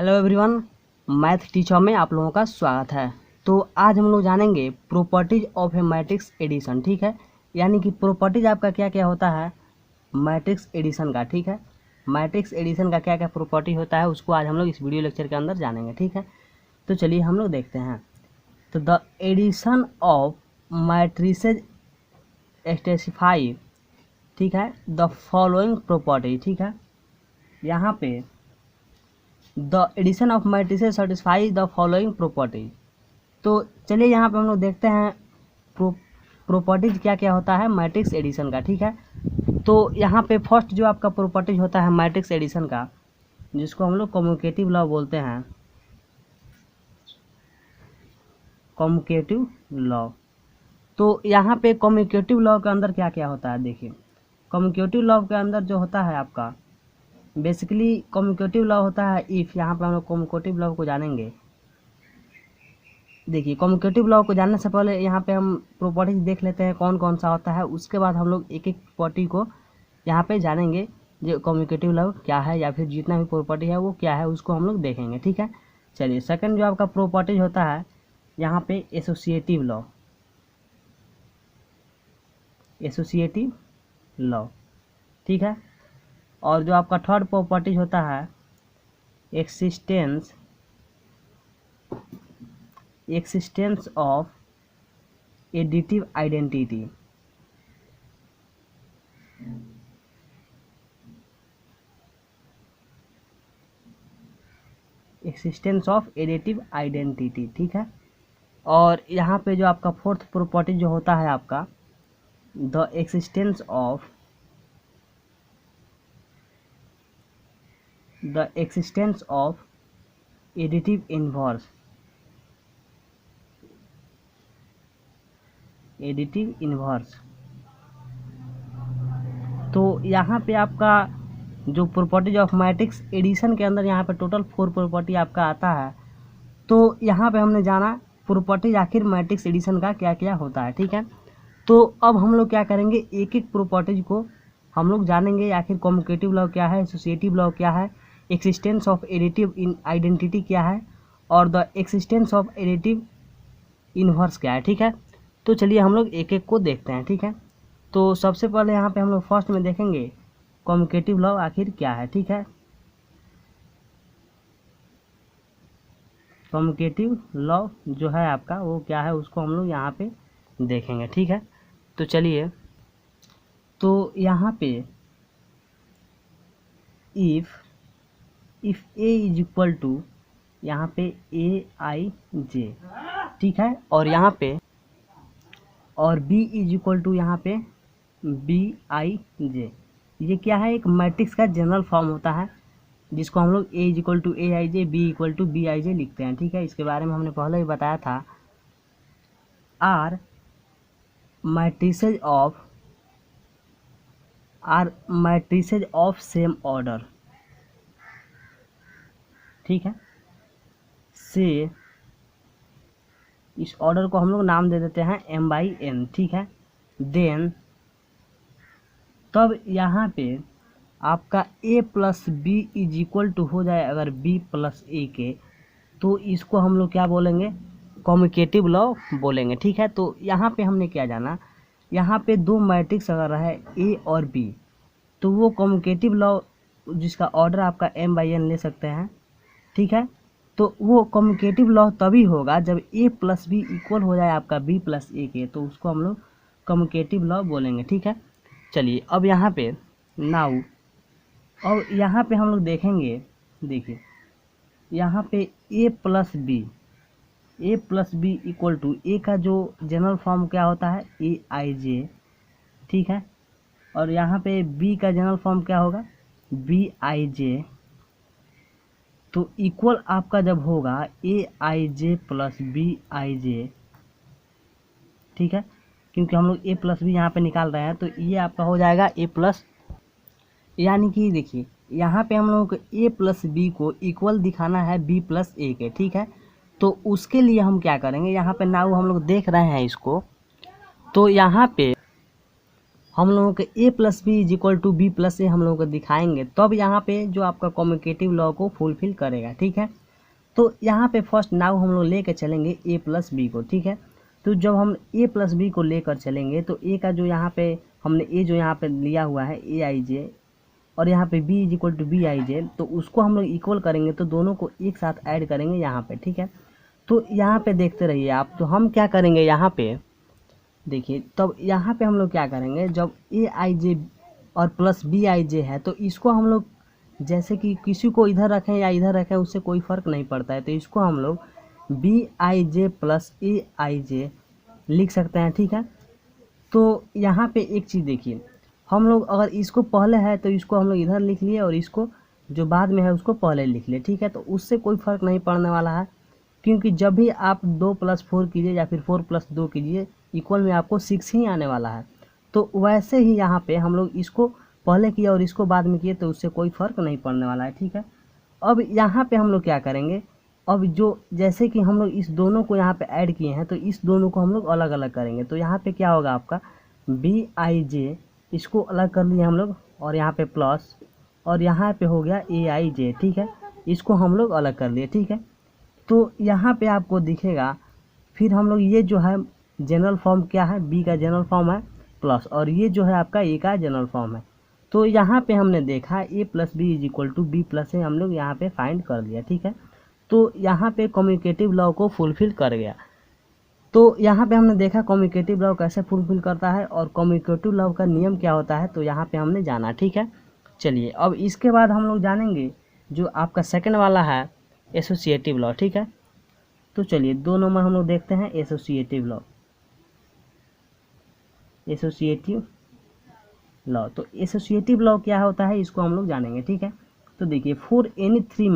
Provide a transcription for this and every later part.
Hello everyone, math teacher में आप लोगों का स्वागत है। तो आज हम लोग जानेंगे properties of a matrix addition. ठीक है, यानी कि प्रॉपर्टीज आपका क्या क्या होता है मैट्रिक्स एडिशन का। ठीक है, मैट्रिक्स एडिशन का क्या क्या प्रॉपर्टी होता है उसको आज हम लोग इस वीडियो लेक्चर के अंदर जानेंगे। ठीक है, तो चलिए हम लोग देखते हैं। तो the addition of matrices specify, ठीक है, द फॉलोइंग प्रॉपर्टी। ठीक है, यहाँ पे the addition of matrices satisfy the following property. तो चलिए यहाँ पे हम लोग देखते हैं प्रॉपर्टीज क्या क्या होता है मैट्रिक्स एडिशन का। ठीक है, तो यहाँ पे फर्स्ट जो आपका प्रॉपर्टीज होता है मैट्रिक्स एडिशन का, जिसको हम लोग कम्यूटेटिव लॉ बोलते हैं, कम्यूटेटिव लॉ। तो यहाँ पे कम्यूटेटिव लॉ के अंदर क्या क्या होता है, देखिए कम्यूटेटिव लॉ के अंदर जो होता है आपका बेसिकली कम्यूटेटिव लॉ होता है इफ़। यहाँ पे हम लोग कम्यूटेटिव लॉ को जानेंगे। देखिए कम्यूटेटिव लॉ को जानने से पहले यहाँ पे हम प्रॉपर्टीज देख लेते हैं कौन कौन सा होता है, उसके बाद हम लोग एक एक प्रॉपर्टी को यहाँ पे जानेंगे जो कम्यूटेटिव लॉ क्या है या फिर जितना भी प्रॉपर्टी है वो क्या है उसको हम लोग देखेंगे। ठीक है, चलिए सेकंड जो आपका प्रॉपर्टीज होता है यहाँ पे एसोसिएटिव लॉ, एसोसिएटिव लॉ। ठीक है, और जो आपका थर्ड प्रॉपर्टीज होता है existence of additive identity. Existence of additive identity. ठीक है, और यहाँ पे जो आपका फोर्थ प्रॉपर्टी जो होता है आपका the existence of additive inverse, additive inverse. तो यहाँ पे आपका जो प्रॉपर्टीज ऑफ मैट्रिक्स एडिशन के अंदर यहाँ पे टोटल 4 प्रॉपर्टी आपका आता है। तो यहाँ पे हमने जाना प्रॉपर्टीज आखिर मैट्रिक्स एडिशन का क्या क्या होता है। ठीक है, तो अब हम लोग क्या करेंगे एक एक प्रॉपर्टीज को हम लोग जानेंगे। आखिर कम्यूटेटिव लॉ क्या है, एसोसिएटिव लॉ क्या है, एक्सिस्टेंस ऑफ एडिटिव आइडेंटिटी क्या है, और the existence of additive inverse क्या है। ठीक है, तो चलिए हम लोग एक एक को देखते हैं। ठीक है, तो सबसे पहले यहाँ पे हम लोग फर्स्ट में देखेंगे कम्यूटेटिव लॉ आखिर क्या है। ठीक है, कम्यूटेटिव लॉ जो है आपका वो क्या है उसको हम लोग यहाँ पे देखेंगे। ठीक है, तो चलिए, तो यहाँ पे if A is equal to यहाँ पे ए आई जे, ठीक है, और यहाँ पे और बी इज इक्वल टू यहाँ पे बी आई जे। ये क्या है, एक मैट्रिक्स का जनरल फॉर्म होता है जिसको हम लोग A is equal to A I J, B equal to B I J लिखते हैं। ठीक है, इसके बारे में हमने पहले ही बताया था। Are matrices of same order. ठीक है, से इस ऑर्डर को हम लोग नाम दे देते हैं m/n। ठीक है, देन तब यहाँ पे आपका a plus B is equal to हो जाए अगर b प्लस ए के, तो इसको हम लोग क्या बोलेंगे, कम्यूटेटिव लॉ बोलेंगे। ठीक है, तो यहाँ पे हमने क्या जाना, यहाँ पे दो मैट्रिक्स अगर है a और b, तो वो कम्यूटेटिव लॉ जिसका ऑर्डर आपका m/n ले सकते हैं। ठीक है, तो वो कम्यूटेटिव लॉ तभी होगा जब a प्लस बी इक्वल हो जाए आपका b प्लस ए के, तो उसको हम लोग कम्यूटेटिव लॉ बोलेंगे। ठीक है, चलिए अब यहाँ पे नाउ और यहाँ पे हम लोग देखेंगे, देखिए यहाँ पे a plus B equal to A का जो जनरल फॉर्म क्या होता है ए आई जे। ठीक है, और यहाँ पे b का जनरल फॉर्म क्या होगा बी आई जे। तो इक्वल आपका जब होगा ए I J plus B I J, ठीक है, क्योंकि हम लोग ए प्लस बी यहाँ पे निकाल रहे हैं, तो ये आपका हो जाएगा ए प्लस, यानी कि देखिए यहाँ पे हम लोगों को ए प्लस बी को इक्वल दिखाना है बी प्लस ए के। ठीक है, तो उसके लिए हम क्या करेंगे, यहाँ पे नाउ हम लोग देख रहे हैं इसको, तो यहाँ पे हम लोगों के a plus B is equal to B plus A हम लोगों को दिखाएंगे, तब यहाँ पे जो आपका कम्यूटेटिव लॉ को फुलफिल करेगा। ठीक है, तो यहाँ पे फर्स्ट नाउ हम लोग लेकर चलेंगे a प्लस बी को। ठीक है, तो जब हम a प्लस बी को लेकर चलेंगे तो a का जो यहाँ पे हमने a जो यहाँ पे लिया हुआ है ए आई जे, और यहाँ पे b is equal to B I J, तो उसको हम लोग इक्वल करेंगे, तो दोनों को एक साथ ऐड करेंगे यहाँ पे। ठीक है, तो यहाँ पे देखते रहिए आप। तो हम क्या करेंगे यहाँ पे देखिए, तब यहाँ पे हम लोग क्या करेंगे, जब ए आई जे और प्लस बी आई जे है तो इसको हम लोग जैसे कि किसी को इधर रखें या इधर रखें उससे कोई फ़र्क नहीं पड़ता है, तो इसको हम लोग B I J plus A I जे लिख सकते हैं। ठीक है, तो यहाँ पे एक चीज़ देखिए, हम लोग अगर इसको पहले है तो इसको हम लोग इधर लिख लिए और इसको जो बाद में है उसको पहले लिख लिए। ठीक है, तो उससे कोई फ़र्क नहीं पड़ने वाला है, क्योंकि जब भी आप 2 + 4 कीजिए या फिर 4 + 2 कीजिए, इक्वल में आपको 6 ही आने वाला है। तो वैसे ही यहाँ पे हम लोग इसको पहले किया और इसको बाद में किए तो उससे कोई फ़र्क नहीं पड़ने वाला है। ठीक है, अब यहाँ पे हम लोग क्या करेंगे, अब जो जैसे कि हम लोग इस दोनों को यहाँ पे ऐड किए हैं तो इस दोनों को हम लोग अलग अलग करेंगे। तो यहाँ पे क्या होगा आपका बी आई जे, इसको अलग कर लिए हम लोग, और यहाँ पे प्लस, और यहाँ पे हो गया ए आई जे। ठीक है, इसको हम लोग अलग कर लिए। ठीक है, तो यहाँ पे आपको दिखेगा, फिर हम लोग ये जो है जनरल फॉर्म क्या है, बी का जनरल फॉर्म है प्लस, और ये जो है आपका ए का जनरल फॉर्म है। तो यहाँ पे हमने देखा A plus B is equal to B plus A हम लोग यहाँ पे फाइंड कर लिया। ठीक है, तो यहाँ पे कम्यूटेटिव लॉ को फुलफिल कर गया। तो यहाँ पे हमने देखा कम्यूटेटिव लॉ कैसे फुलफिल करता है और कम्यूटेटिव लॉ का नियम क्या होता है, तो यहाँ पे हमने जाना। ठीक है, चलिए अब इसके बाद हम लोग जानेंगे जो आपका सेकंड वाला है एसोसिएटिव लॉ। ठीक है, तो चलिए 2 नंबर हम लोग देखते हैं एसोसिएटिव लॉ। एसोसिएटिव लॉ, तो एसोसिएटिव लॉ क्या होता है इसको हम लोग जानेंगे। ठीक है, तो देखिए for any 3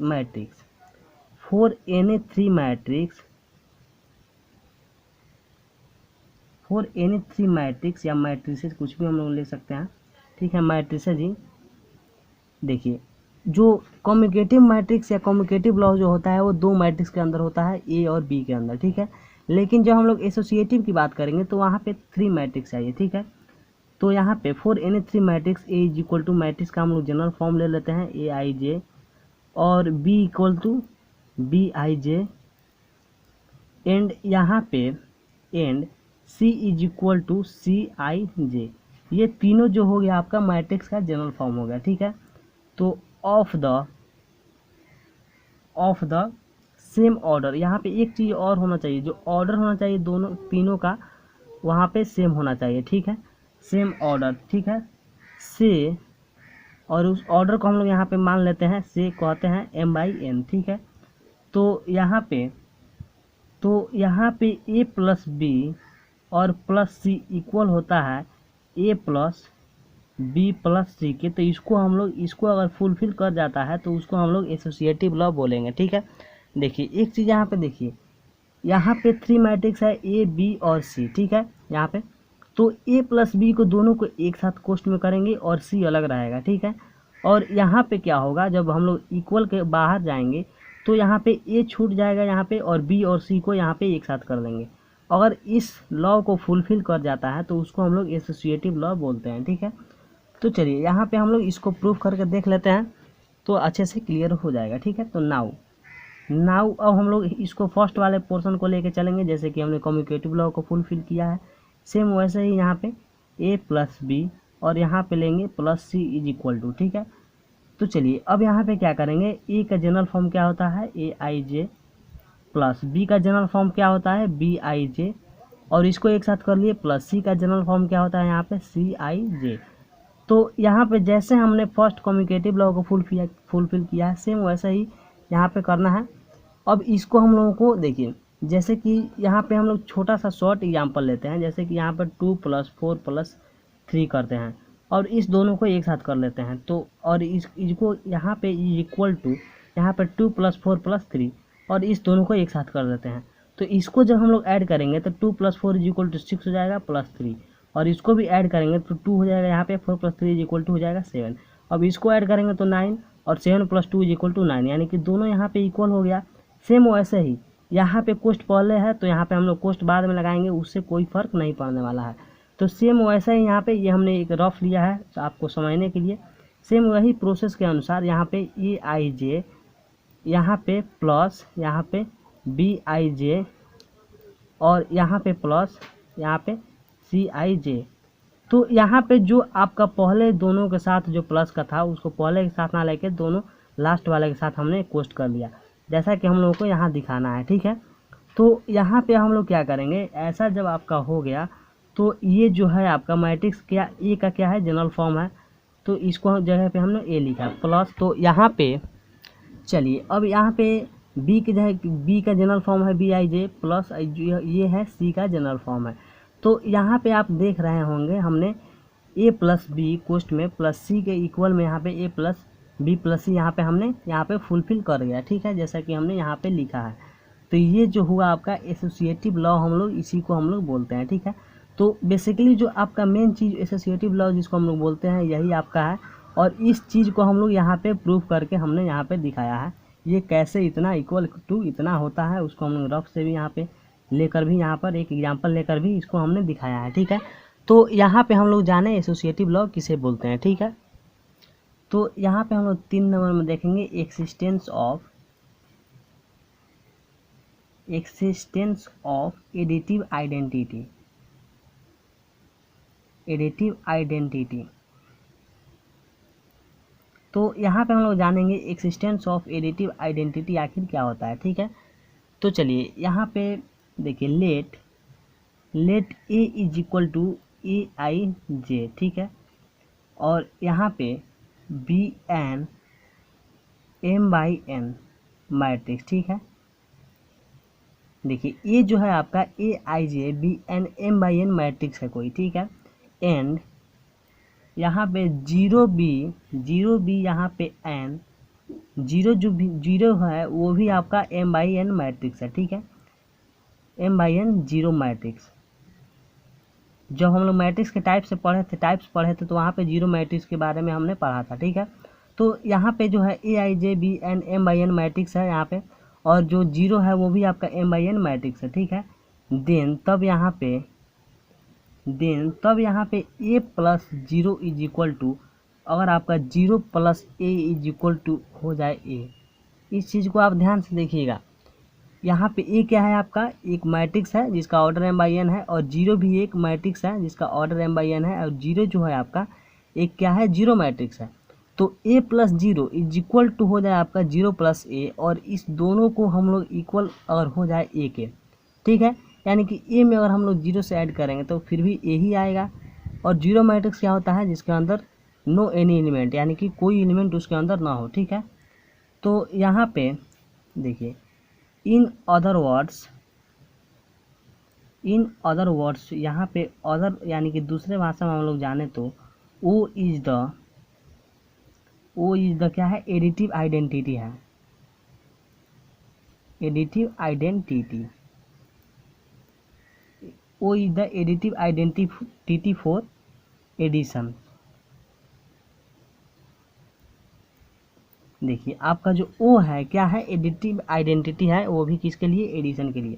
matrix, for any 3 matrix, for any 3 matrix या मैट्रिसेस कुछ भी हम लोग ले सकते हैं। ठीक है, मैट्रिसेस ही देखिए, जो कम्यूटेटिव मैट्रिक्स या कम्यूटेटिव लॉ जो होता है वो 2 मैट्रिक्स के अंदर होता है, ए और बी के अंदर। ठीक है, लेकिन जब हम लोग एसोसिएटिव की बात करेंगे तो वहाँ पे 3 मैट्रिक्स चाहिए। ठीक है, तो यहाँ पे for any 3 matrix A is equal to matrix का हम लोग जनरल फॉर्म ले लेते हैं ए आई जे, और B equal to B I J, and यहाँ पे and C is equal to C I J. ये तीनों जो हो गया आपका मैट्रिक्स का जनरल फॉर्म हो गया। ठीक है, तो ऑफ द सेम ऑर्डर, यहाँ पे एक चीज़ और होना चाहिए, जो ऑर्डर होना चाहिए दोनों तीनों का वहाँ पे सेम होना चाहिए। ठीक है, सेम ऑर्डर। ठीक है, से, और उस ऑर्डर को हम लोग यहाँ पे मान लेते हैं, से कहते हैं m/n। ठीक है, तो यहाँ पे a प्लस बी और प्लस सी इक्वल होता है a प्लस बी प्लस सी के, तो इसको हम लोग इसको अगर फुलफिल कर जाता है तो उसको हम लोग एसोसिएटिव लॉ बोलेंगे। ठीक है, देखिए एक चीज़ यहाँ पे देखिए, यहाँ पे 3 मैट्रिक्स है ए बी और सी। ठीक है, यहाँ पे तो ए प्लस बी को दोनों को एक साथ कोष्ट में करेंगे और सी अलग रहेगा। ठीक है, और यहाँ पे क्या होगा, जब हम लोग इक्वल के बाहर जाएंगे तो यहाँ पे ए छूट जाएगा यहाँ पे, और बी और सी को यहाँ पे एक साथ कर देंगे। अगर इस लॉ को फुलफिल कर जाता है तो उसको हम लोग एसोसिएटिव लॉ बोलते हैं। ठीक है, तो चलिए यहाँ पे हम लोग इसको प्रूफ करके देख लेते हैं तो अच्छे से क्लियर हो जाएगा। ठीक है, तो नाउ अब हम लोग इसको फर्स्ट वाले पोर्शन को लेके चलेंगे, जैसे कि हमने कम्यूटेटिव लॉ को फुलफिल किया है, सेम वैसे ही यहाँ पे ए प्लस बी और यहाँ पे लेंगे plus C is equal to. ठीक है, तो चलिए अब यहाँ पे क्या करेंगे, ए का जनरल फॉर्म क्या होता है A I J, plus B का जनरल फॉर्म क्या होता है बी आई जे, और इसको एक साथ कर लिए, प्लस सी का जनरल फॉर्म क्या होता है यहाँ पे सी आई जे। तो यहाँ पे जैसे हमने फर्स्ट कम्यूटेटिव लॉ को फुलफिल किया है, सेम वैसे ही यहाँ पे करना है। अब इसको हम लोगों को देखिए, जैसे कि यहाँ पे हम लोग छोटा सा शॉर्ट एग्जांपल लेते हैं, जैसे कि यहाँ पर 2 + 4 + 3 करते हैं और इस दोनों को एक साथ कर लेते हैं। तो और इसको यहाँ पे इक्वल टू यहाँ पर 2 + 4 + 3 और इस दोनों को एक साथ कर देते हैं। तो इसको जब हम लोग ऐड करेंगे तो 2 + 4 = 6 हो जाएगा +3, और इसको भी ऐड करेंगे तो 2 हो जाएगा यहाँ पे, 4 + 3 = हो जाएगा 7। अब इसको ऐड करेंगे तो 9, और 7 + 2 = 9, यानी कि दोनों यहाँ पे इक्वल हो गया। सेम वैसे ही यहाँ पे कोष्ट पहले है तो यहाँ पे हम लोग कोष्ट बाद में लगाएंगे, उससे कोई फ़र्क नहीं पड़ने वाला है। तो सेम वैसा ही यहाँ पे ये हमने एक रफ लिया है आपको समझने के लिए। सेम वही प्रोसेस के अनुसार यहाँ पे ए आई जे, यहाँ पे प्लस, यहाँ पे बी आई जे, और यहाँ पे प्लस, यहाँ पे सी आई जे। तो यहाँ पे जो आपका पहले दोनों के साथ जो प्लस का था उसको पहले के साथ ना लेके दोनों लास्ट वाले के साथ हमने कोस्ट कर लिया, जैसा कि हम लोगों को यहाँ दिखाना है, ठीक है। तो यहाँ पे हम लोग क्या करेंगे, ऐसा जब आपका हो गया तो ये जो है आपका मैट्रिक्स क्या, ए का क्या है, जनरल फॉर्म है, तो इसको जगह पे हमने ए लिखा प्लस। तो यहाँ पे चलिए अब यहाँ पे बी की जगह बी का जनरल फॉर्म है बी आई जे प्लस, ये है सी का जनरल फॉर्म है। तो यहाँ पे आप देख रहे होंगे हमने ए प्लस बी कोस्ट में प्लस सी के इक्वल में यहाँ पे ए प्लस बी प्लस सी यहाँ पे हमने यहाँ पे फुलफिल कर गया, ठीक है, जैसा कि हमने यहाँ पे लिखा है। तो ये जो हुआ आपका एसोसिएटिव लॉ, हम लोग इसी को हम लोग बोलते हैं, ठीक है। तो बेसिकली जो आपका मेन चीज़ एसोसिएटिव लॉ जिसको हम लोग बोलते हैं यही आपका है, और इस चीज़ को हम लोग यहाँ पे प्रूव करके हमने यहाँ पे दिखाया है। ये कैसे इतना इक्वल टू इतना होता है उसको हम लोग रफ से भी यहाँ पे लेकर भी यहाँ पर एक एग्जांपल लेकर भी इसको हमने दिखाया है, ठीक है। तो यहाँ पे हम लोग जाने एसोसिएटिव लॉ किसे बोलते हैं, ठीक है। तो यहाँ पे हम लोग 3 नंबर में देखेंगे एक्सिस्टेंस ऑफ एडिटिव आइडेंटिटी। तो यहाँ पे हम लोग जानेंगे एक्सिस्टेंस ऑफ एडिटिव आइडेंटिटी आखिर क्या होता है, ठीक है। तो चलिए यहाँ पे देखिए let A is equal to A I J, ठीक है, और यहाँ पे B N M by N matrix, ठीक है। देखिए ये जो है आपका A I J B N M by N matrix है कोई, ठीक है। एंड यहाँ पे जीरो बी यहाँ पे एन, जीरो जो भी जीरो है वो भी आपका एम बाई एन मैट्रिक्स है, ठीक है, M by N zero matrix. जब हम लोग मैट्रिक्स के टाइप्स पढ़े थे तो वहाँ पे जीरो मैट्रिक्स के बारे में हमने पढ़ा था, ठीक है। तो यहाँ पे जो है A I J B N M by N matrix है यहाँ पे, और जो जीरो है वो भी आपका एम बाई एन मैट्रिक्स है, ठीक है। देन तब यहाँ पे A plus zero is equal to, अगर आपका zero plus A is equal to हो जाए ए, इस चीज़ को आप ध्यान से देखिएगा। यहाँ पे ए क्या है आपका, एक मैट्रिक्स है जिसका ऑर्डर एम बाई एन है, और जीरो भी एक मैट्रिक्स है जिसका ऑर्डर एम बाई एन है, और जीरो जो है आपका एक क्या है, जीरो मैट्रिक्स है। तो A plus zero is equal to हो जाए आपका जीरो प्लस ए, और इस दोनों को हम लोग इक्वल अगर हो जाए ए के, ठीक है, यानी कि ए में अगर हम लोग जीरो से ऐड करेंगे तो फिर भी ए ही आएगा। और जीरो मैट्रिक्स क्या होता है, जिसके अंदर नो एनी एलिमेंट, यानी कि कोई एलिमेंट उसके अंदर ना हो, ठीक है। तो यहाँ पे देखिए इन अदर वर्ड्स यहाँ पे अदर यानी कि दूसरे भाषा में हम लोग जाने तो ओ इज द क्या है, एडिटिव आइडेंटिटी है, additive identity. O is the additive identity for addition. देखिए आपका जो ओ है क्या है, एडिटिव आइडेंटिटी है, वो भी किसके लिए, एडिशन के लिए।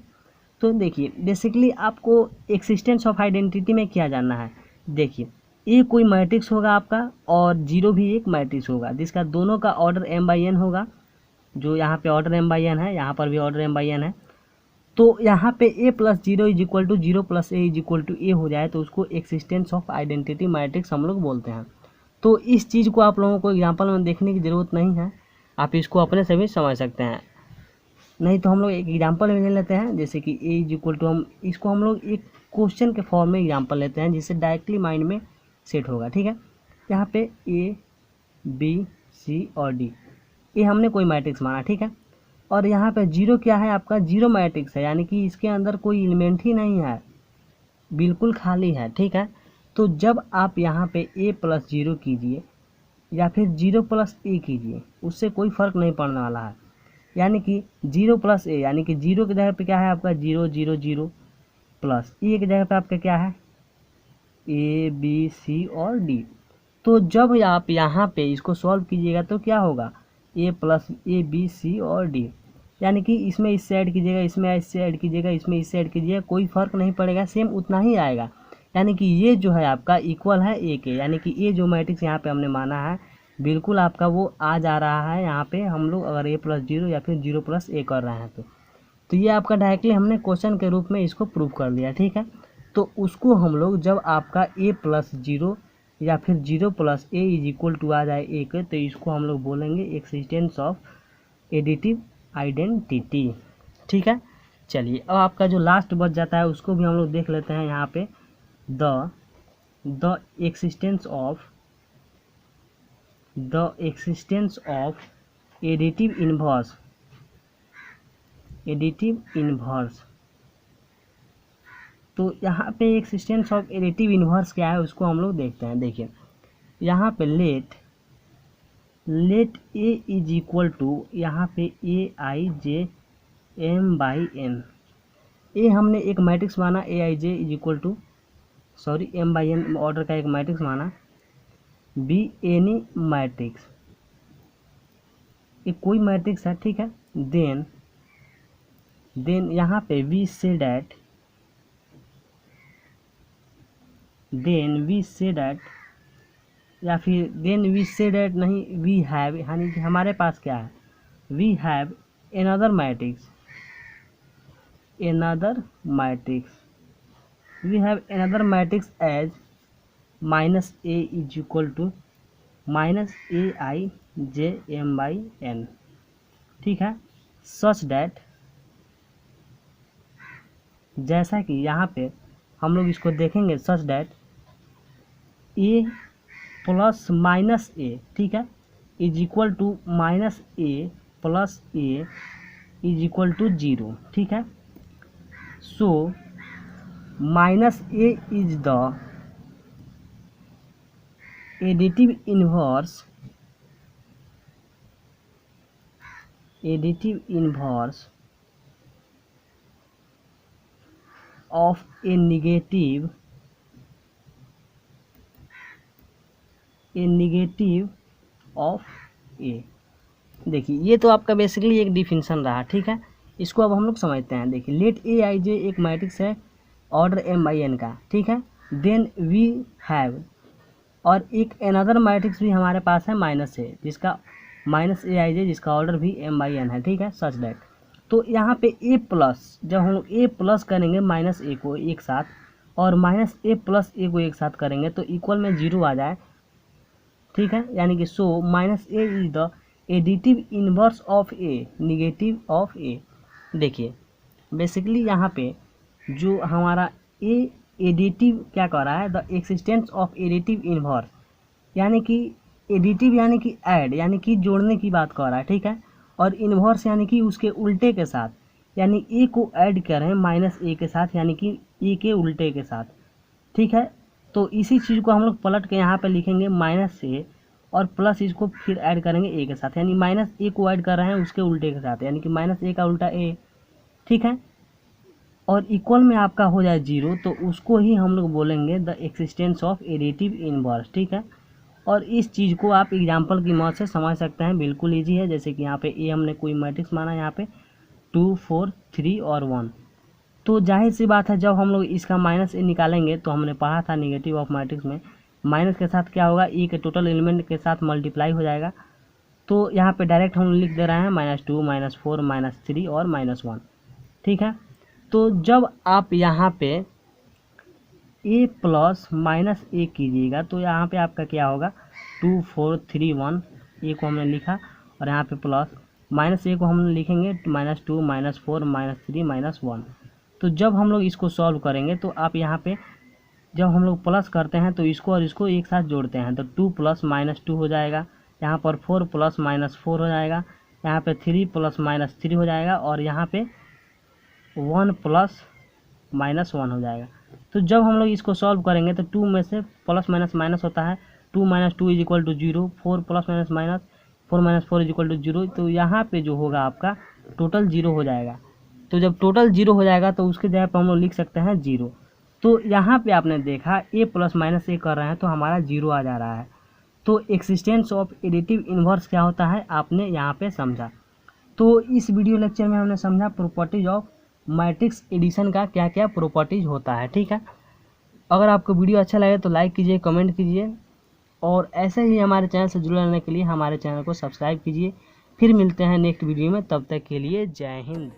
तो देखिए बेसिकली आपको एक्सिस्टेंस ऑफ आइडेंटिटी में क्या जानना है, देखिए ए कोई मैट्रिक्स होगा आपका, और जीरो भी एक मैट्रिक्स होगा जिसका दोनों का ऑर्डर एम बाई एन होगा, जो यहाँ पे ऑर्डर एम बाई एन है, यहाँ पर भी ऑर्डर एम बाई एन है। तो यहाँ पे A plus zero is equal to zero plus A is equal to A हो जाए तो उसको एक्सिस्टेंस ऑफ आइडेंटिटी मैट्रिक्स हम लोग बोलते हैं। तो इस चीज़ को आप लोगों को एग्जाम्पल में देखने की ज़रूरत नहीं है, आप इसको अपने से भी समझ सकते हैं। नहीं तो हम लोग एक एग्जाम्पल में ले लेते हैं, जैसे कि ए इज इक्वल टू, हम इसको हम लोग एक क्वेश्चन के फॉर्म में एग्जाम्पल लेते हैं जिससे डायरेक्टली माइंड में सेट होगा, ठीक है। यहाँ पे ए बी सी और डी, ये हमने कोई मैट्रिक्स माना, ठीक है। और यहाँ पे जीरो क्या है आपका, जीरो मैट्रिक्स है, यानी कि इसके अंदर कोई एलिमेंट ही नहीं है, बिल्कुल खाली है, ठीक है। तो जब आप यहाँ पे ए प्लस जीरो कीजिए या फिर जीरो प्लस ए कीजिए, उससे कोई फ़र्क नहीं पड़ने वाला है, यानी कि जीरो प्लस ए, यानी कि जीरो की जगह पे क्या है आपका जीरो जीरो जीरो, प्लस ए की जगह पे आपका क्या है ए बी सी और डी। तो जब आप यहाँ पे इसको सॉल्व कीजिएगा तो क्या होगा, ए प्लस ए बी सी और डी, यानी कि इसमें इससे ऐड कीजिएगा, इसमें इससे ऐड कीजिएगा, इसमें इससे ऐड कीजिएगा, कोई फ़र्क नहीं पड़ेगा, सेम उतना ही आएगा। यानी कि ये जो है आपका इक्वल है ए के, यानी कि ये जो मैट्रिक्स यहाँ पे हमने माना है बिल्कुल आपका वो आ जा रहा है यहाँ पे हम लोग अगर a + 0 या फिर 0 + a कर रहे हैं तो ये आपका डायरेक्टली हमने क्वेश्चन के रूप में इसको प्रूव कर लिया। ठीक है, तो उसको हम लोग जब आपका a + 0 या फिर 0 + a = आ जाए a के, तो इसको हम लोग बोलेंगे एक्सिस्टेंस ऑफ एडिटिव आइडेंटिटी। ठीक है, चलिए अब आपका जो लास्ट बच जाता है उसको भी हम लोग देख लेते हैं। यहाँ पे the existence of additive inverse. तो यहाँ पे एक्सिस्टेंस ऑफ एडिटिव इन्वर्स क्या है उसको हम लोग देखते हैं। देखिए यहाँ पे लेट a = यहाँ पे aij m/n। ए हमने एक मैट्रिक्स माना aij = m/n ऑर्डर का एक मैट्रिक्स माना। बी एनी मैट्रिक्स, ये कोई मैट्रिक्स है। ठीक है, देन यहाँ पे वी से डैट या फिर वी से डैट नहीं, वी हैव, यानी कि हमारे पास क्या है, we have another matrix as -a = -aij m/n। ठीक है, सच डैट, जैसा कि यहाँ पे हम लोग इसको देखेंगे, सच डैट a + -a, ठीक है, = -a + a = 0। ठीक है, so -a is the additive inverse of A negative of A. देखिए ये तो आपका बेसिकली एक डिफिनेशन रहा। ठीक है, इसको अब हम लोग समझते हैं। देखिए लेट aij एक मैट्रिक्स है ऑर्डर m/n का। ठीक है, देन वी हैव, और एक अनदर मैट्रिक्स भी हमारे पास है -a जिसका -aij जिसका ऑर्डर भी m/n है। ठीक है, सच दैट, तो यहाँ पे a प्लस, जब हम लोग a प्लस करेंगे -a को एक साथ और -a + a को एक साथ करेंगे तो इक्वल में 0 आ जाए। ठीक है, यानी कि so -a is the additive inverse of A negative of A. देखिए बेसिकली यहाँ पे जो हमारा ए एडिटिव क्या कर रहा है, the existence of additive inverse, यानी कि एडिटिव यानी कि ऐड, यानी कि जोड़ने की बात कर रहा है। ठीक है, और इन्वर्स यानी कि उसके उल्टे के साथ, यानी ए को ऐड कर रहे हैं -a के साथ, यानी कि ए के उल्टे के साथ। ठीक है, तो इसी चीज़ को हम लोग पलट के यहाँ पे लिखेंगे -a और प्लस इसको फिर ऐड करेंगे a के साथ, यानी -a को ऐड कर रहे हैं उसके उल्टे के साथ, यानी कि -a का उल्टा a। ठीक है, और इक्वल में आपका हो जाए 0 तो उसको ही हम लोग बोलेंगे the existence of additive inverse. ठीक है, और इस चीज़ को आप एग्जांपल की मदद से समझ सकते हैं, बिल्कुल ईजी है। जैसे कि यहाँ पे ए हमने कोई मैट्रिक्स माना, यहाँ पे 2 4 3 और 1, तो जाहिर सी बात है जब हम लोग इसका -a निकालेंगे तो हमने पढ़ा था निगेटिव ऑफ मैट्रिक्स में माइनस के साथ क्या होगा, ए के टोटल एलिमेंट के साथ मल्टीप्लाई हो जाएगा। तो यहाँ पे डायरेक्ट हम लिख दे रहे हैं -2 -4 -3 और -1। ठीक है, तो जब आप यहाँ पे a + -a कीजिएगा तो यहाँ पे आपका क्या होगा, 2 4 3 1, a को हमने लिखा और यहाँ पे प्लस -a को हम लिखेंगे -2 -4 -3 -1। तो जब हम लोग इसको सॉल्व करेंगे तो आप यहाँ पे जब हम लोग प्लस करते हैं तो इसको और इसको एक साथ जोड़ते हैं तो 2 + -2 हो जाएगा, यहाँ पर 4 + -4 हो जाएगा, यहाँ पे 3 + -3 हो जाएगा और यहाँ पे 1 + -1 हो जाएगा। तो जब हम लोग इसको सॉल्व करेंगे तो 2 में से प्लस माइनस माइनस होता है, 2 - 2 = 0, 4 + -4 = 0। तो यहाँ पे जो होगा आपका टोटल 0 हो जाएगा। तो जब टोटल 0 हो जाएगा तो उसके जगह पर हम लोग लिख सकते हैं 0। तो यहाँ पे आपने देखा a + -a कर रहे हैं तो हमारा 0 आ जा रहा है। तो एक्सिस्टेंस ऑफ एडिटिव इन्वर्स क्या होता है आपने यहाँ पे समझा। तो इस वीडियो लेक्चर में हमने समझा प्रॉपर्टीज ऑफ मैट्रिक्स एडिशन का क्या क्या प्रॉपर्टीज होता है। ठीक है, अगर आपको वीडियो अच्छा लगे तो लाइक कीजिए, कमेंट कीजिए, और ऐसे ही हमारे चैनल से जुड़े रहने के लिए हमारे चैनल को सब्सक्राइब कीजिए। फिर मिलते हैं नेक्स्ट वीडियो में, तब तक के लिए जय हिंद।